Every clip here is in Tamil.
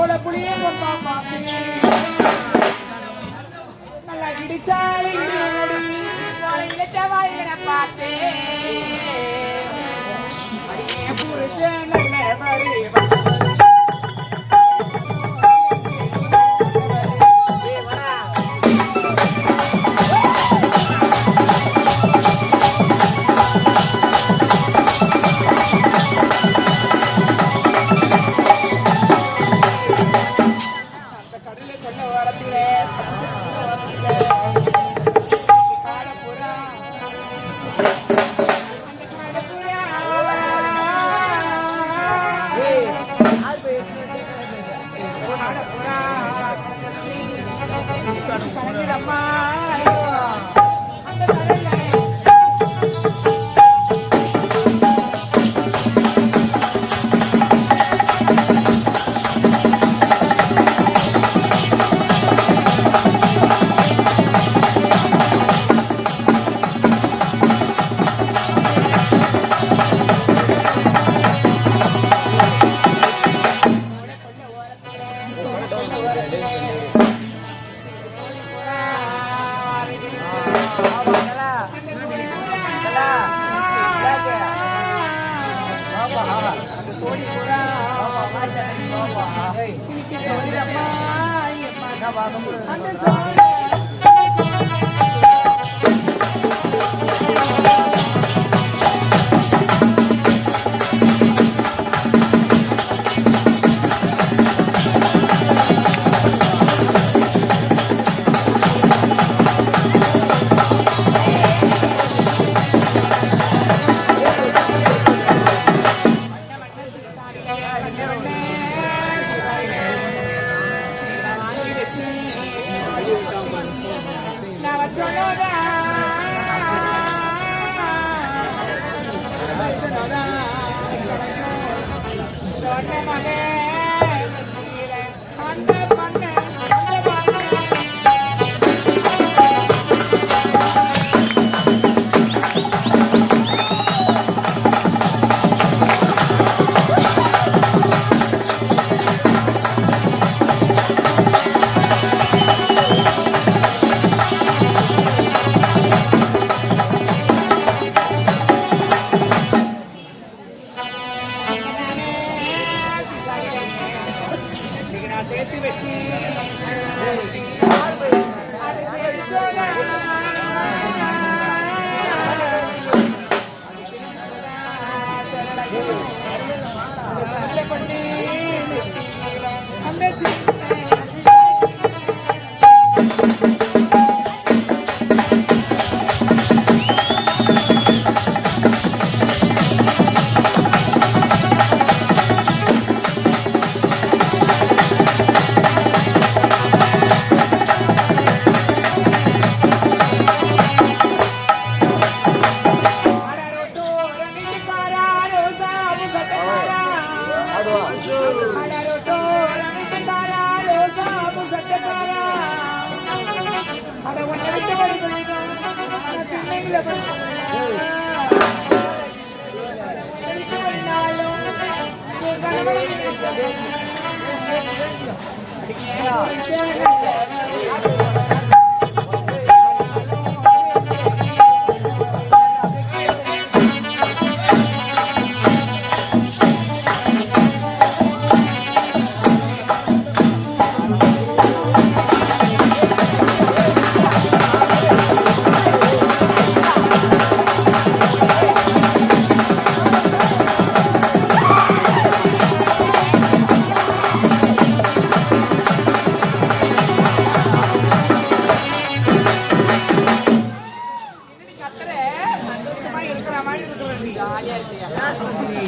போல புளியே கொம்பா பாப்பே நல்லா இடிச்சாலே இடிச்ச வாய்களை பார்த்தே புருஷன்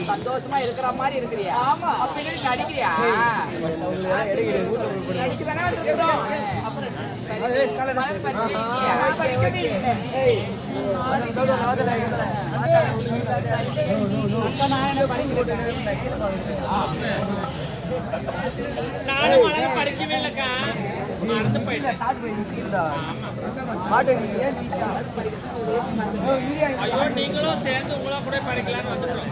சந்தோஷமா இருக்கிற மாதிரி இருக்கிறியா? ஆமா. அப்படின்னு நடிக்கிறியா? நானும் அழகா படிக்கவே இல்லக்கா, மறந்து போயிட்டேன். ஐயோ, நீங்களும் சேர்ந்து உங்களா கூட படிக்கலான்னு வந்துட்டோம்.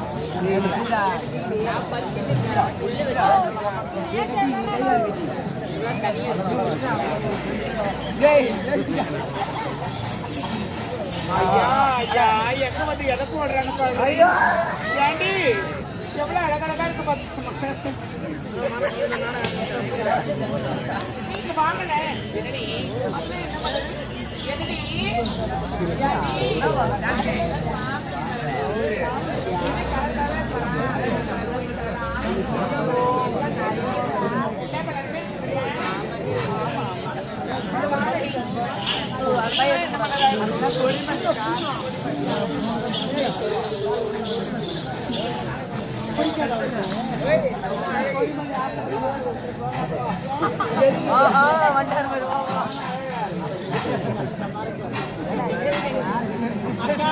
ஐயா ஐயா எங்க வந்து எதை போடுறாங்க பாருங்க. ஏண்டி எவ்வளவு அழகழகா இருக்கு பாத்து. நீங்க வாங்கல என்னடி அப்ப என்ன பண்ணுது என்னடி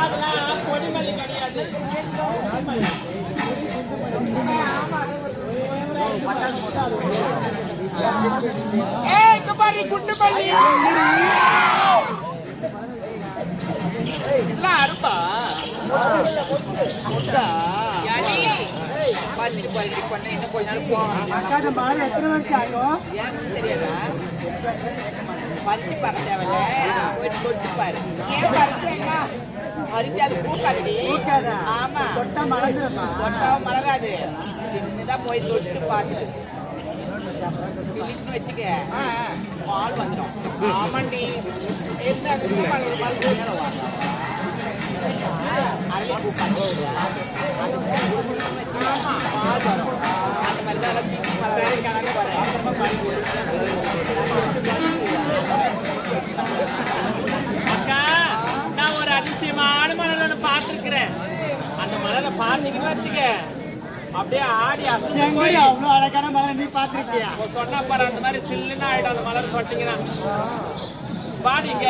அதெல்லாம் பொடிமல்லி கிடையாது. இங்க பாரு குண்டு பள்ளி எல்லாம் அரும்பா பாத்துட்டு பாரு பண்ண இன்னும் கொஞ்ச நாள் போகணும். எத்தனை வருஷம் ஆகும்? ஏன்னு தெரியாதா? பறிச்சு பார்க்க தேவையில்ல, போய் தொட்டு பாரு. ஏன் பறிச்சேன்னா பறிச்சு அது பூக்காதடி. ஆமா, தொட்டா மறந்துடுமா? தொட்டாவும் மலராது. சின்னதா போய் தொட்டு பார்த்துட்டு பிடிச்சுன்னு வச்சுக்க, பால் வந்துடும். ஆமாண்டி, என்ன அரளி பூ பண்ணுறது பால் வரும். அந்த மாதிரி தான் பிடிச்சி மலராது வரேன். அக்கா, நான் ஒரு அதிசயமான மலர் ஒன்று பார்த்துருக்கிறேன். அந்த மலரை பார்த்தீங்கன்னு வச்சுக்க, அப்படியே ஆடி அசைஞ்சு போய் அவ்வளவு அழகான மலை நீ பாத்திருக்கியா? சொன்னா பாரு, அந்த மாதிரி சில்லுன்னு ஆயிடும் அந்த மலர் பார்த்தீங்கன்னா. பாடிங்க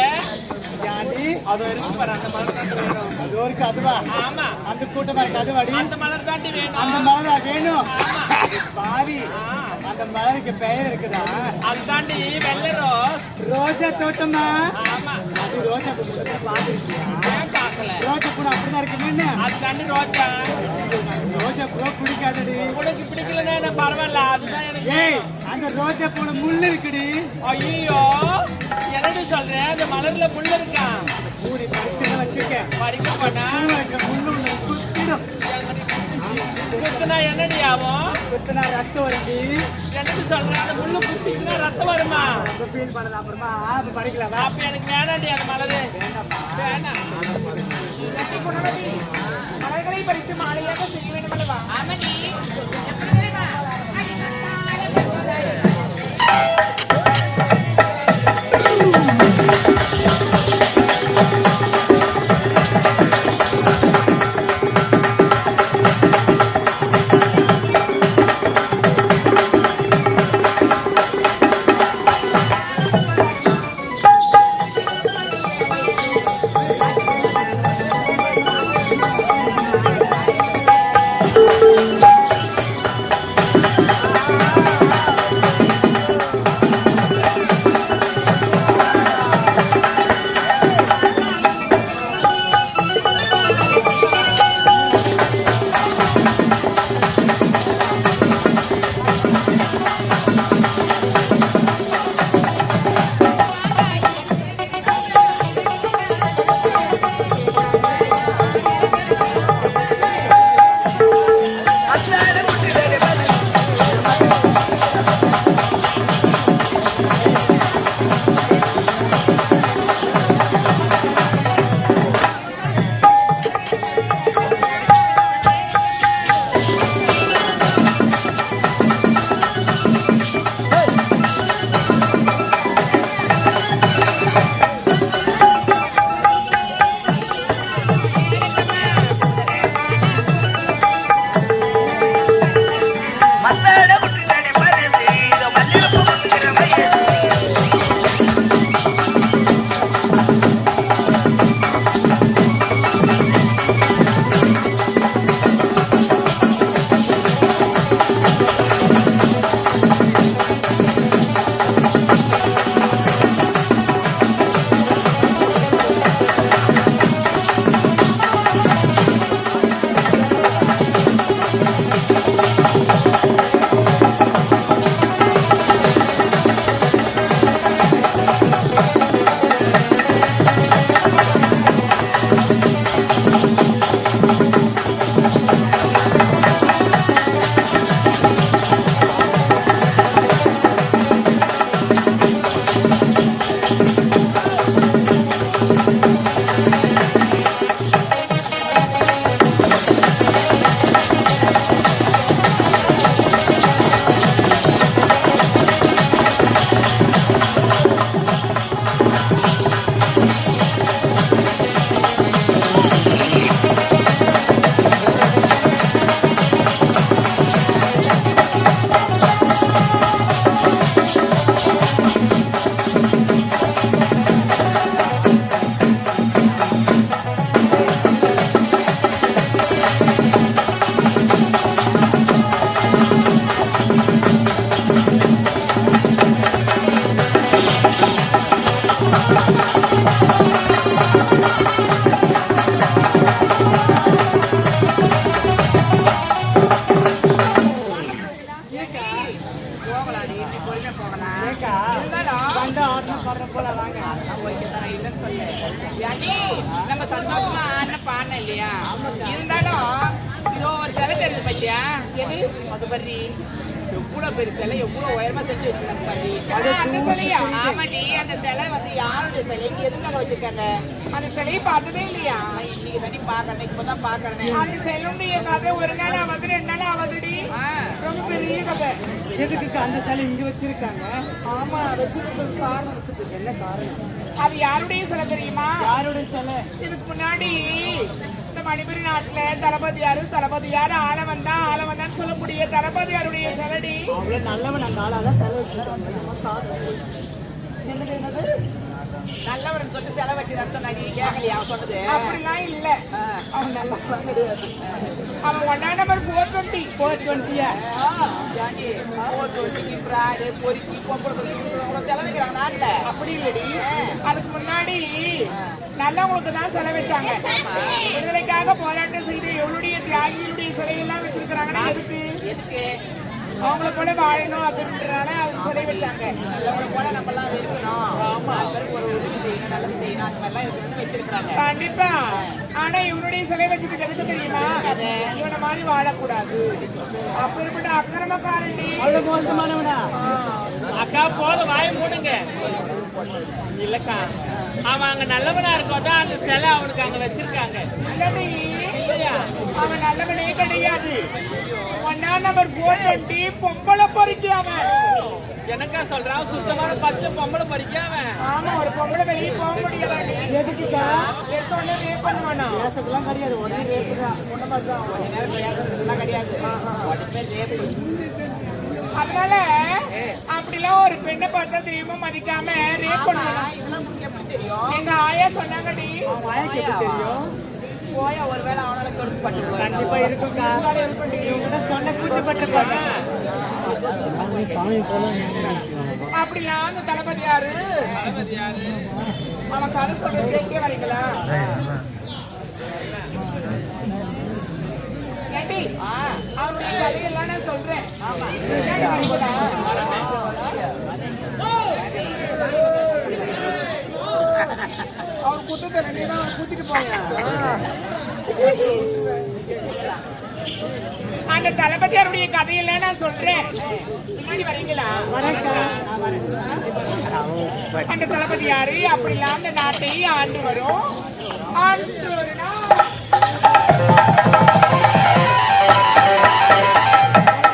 அது இருக்கு பாரு, அந்த மலர் தாண்டி வேணும். அது ஒரு அதுவா? ஆமா, அந்த கூட்டமா இருக்கு அதுவாடி? அந்த மலர் தாண்டி வேணும். அந்த மலரா வேணும்? ஆமா. பாவி, அந்த மலருக்கு பெயர் இருக்குதா? அது தாண்டி வெள்ளை ரோஸ். ரோஜா தோட்டமா? ஆமா, அது ரோஜா பூ பாத்திருக்கியா? ஏன் பார்க்கல? ரோஜா பூ அப்படிதான் இருக்குமே. அது தாண்டி ரோஜா. ரோஜா பூ பிடிக்காதடி. உனக்கு பிடிக்கலன்னா என்ன பரவாயில்ல, அதுதான் எனக்கு. ஏய், அந்த ரோஜா பூல முள்ளு இருக்குடி. ஐயோ, என்னடி சொல்றேன், அந்த மலர்ல முள்ளு இருக்கா? ஊரி பறிச்சு வச்சிருக்க. பறிக்க போனா முள்ளு குத்திடும். குத்துனா என்னடி ஆகும்? குத்துனா ரத்தம் வருது. என்னடி சொல்றேன், அந்த முள்ளு குத்திச்சுன்னா ரத்தம் வருமா? ஃபீல் பண்ணது அப்புறமா படிக்கலாம். அப்ப எனக்கு வேணாண்டி அந்த மலரு. வேணாம். மலர்களை பறித்து மாலையாக செய்ய வேண்டும் அல்லவா? ஆமாடி. போகலாம். ஏக்கா இருந்தாலும் வந்தா ஆட்டம் பாடுற போல வாங்க. அதெல்லாம் ஓகே தான், நான் இல்லைன்னு சொல்லல. ஏன்டி, நம்ம சந்தோஷமா ஆடின பாடின இல்லையா? இருந்தாலும் இதோ ஒரு சிலை தெரியுது பாத்தியா? எது? அது பற்றி எவ்வளவு பெரிய சிலை, எவ்வளவு உயரமா செஞ்சு வச்சிருக்காங்க பாத்தி. அந்த சிலையா? ஆமாடி, அந்த சிலை வந்து யாருடைய சிலை, இங்க எதுக்காக வச்சிருக்காங்க? அந்த சிலையை பார்த்ததே இல்லையா? இன்னைக்கு தாண்டி பாக்குறேன், இப்பதான் பாக்குறேன். அந்த சிலையுடைய கதை ஒரு நாள் ஆகுது, 2 நாள் ஆகுதுடி. ரொம்ப பெரிய கதை. எதுக்கு அந்த சிலை இங்க வச்சிருக்காங்க? ஆமா, வச்சிருக்கிறது காரணம் இருக்குது. என்ன காரணம்? அது யாருடைய சிலை தெரியுமா? யாருடைய சிலை? இதுக்கு முன்னாடி இந்த மணிபுரி நாட்டுல தளபதியாரு ஆள வந்தான்னு சொல்லக்கூடிய தளபதியாருடைய சிலடி. அவ்வளவு நல்லவன் அந்த ஆளாதான் சிலை வச்சிருக்காங்க. என்னது நல்லவன் சொல்லி செலவு வைக்கிறான் கேட்கலையா? அவன் சொன்னது அப்படிலாம் இல்ல. அவன் நல்லவன் கிடையாது. அவன் 1 நம்பர் 420 செலவைக்கிறாங்க நாட்டுல. அப்படி இல்லடி, அதுக்கு முன்னாடி நல்லவங்களுக்கு தான் செலவச்சாங்க. விடுதலைக்காக போராட்டம் செய்து எவ்வளவுடைய தியாகிகளுடைய சிலையெல்லாம் வச்சிருக்கிறாங்கன்னா எதுக்கு? அவங்கள போல வாழணும் அதுன்றனால அவங்க சிலை வச்சாங்க. அவங்கள போல நம்ம எல்லாம் இருக்கணும். ஆமா, ஒரு உதவி செய்யணும், நல்லது செய்யணும், அந்த மாதிரிலாம் இருக்கணும்னு வச்சிருக்காங்க. கண்டிப்பா. ஆனா இவனுடைய சிலை வச்சதுக்கு எதுக்கு தெரியுமா? இவனை மாதிரி வாழக்கூடாது. அப்படிப்பட்ட அக்கிரமக்காரண்டி. அவ்வளவு மோசமானவனா? அக்கா போதும், வாயை மூடுங்க. இல்லக்கா, அவன் அங்க நல்லவனா இருக்கோதான் அந்த சிலை அவனுக்கு அங்க வச்சிருக்காங்க. நல்லது இல்லையா? அவன் நல்லவனே கிடையாது. 1 நம்பர் 420 பொம்பளை பொறுக்கி அவன். எனக்கா சொல்றான், சுத்தமான பச்சை பொம்பளை பறிக்காம. ஆமா, ஒரு பொம்பளை வெளியே போக முடியாது. எதுக்குக்கா? எடுத்தோடனே ரேப் பண்ணுவானா? பேசலாம் கிடையாது. உடனே ரேப்புதான். ஒண்ணு மாதிரிதான். கொஞ்ச நேரம் பேசுறதுலாம் கிடையாது. உடனே ரேப். அதனால அப்படிலாம் ஒரு பெண்ணை பார்த்தா தெய்வம் மதிக்காம ரேப் பண்ணுவானா? இதெல்லாம் உங்களுக்கு எப்படி தெரியும்? எங்க ஆயா சொன்னாங்கடி. வாய்க்கு எப்படி தெரியும்? போயா ஒருவேளை அவனால கொடுக்கப்பட்டு கண்டிப்பா இருக்குக்கா. இவங்க சொன்ன கூச்சப்பட்டிருப்பாங்க. அப்படிலாம் அந்த தளபதி யாரு? அவன் கதை சொல்ற கேட்கே வரீங்களா? ஏண்டி, அவனுடைய கதையெல்லாம் நான் சொல்றேன். அவர் குத்தத்தை நீதான் குத்திட்டு போயா? அந்த தளபதியாருடைய கதையெல்லாம் நான் சொல்றேன். முன்னாடி வரீங்களா? அந்த தளபதி யாரு? அப்படிலாம் அந்த நாட்டை ஆண்டு வரும். ஆண்டு ஒரு நாள்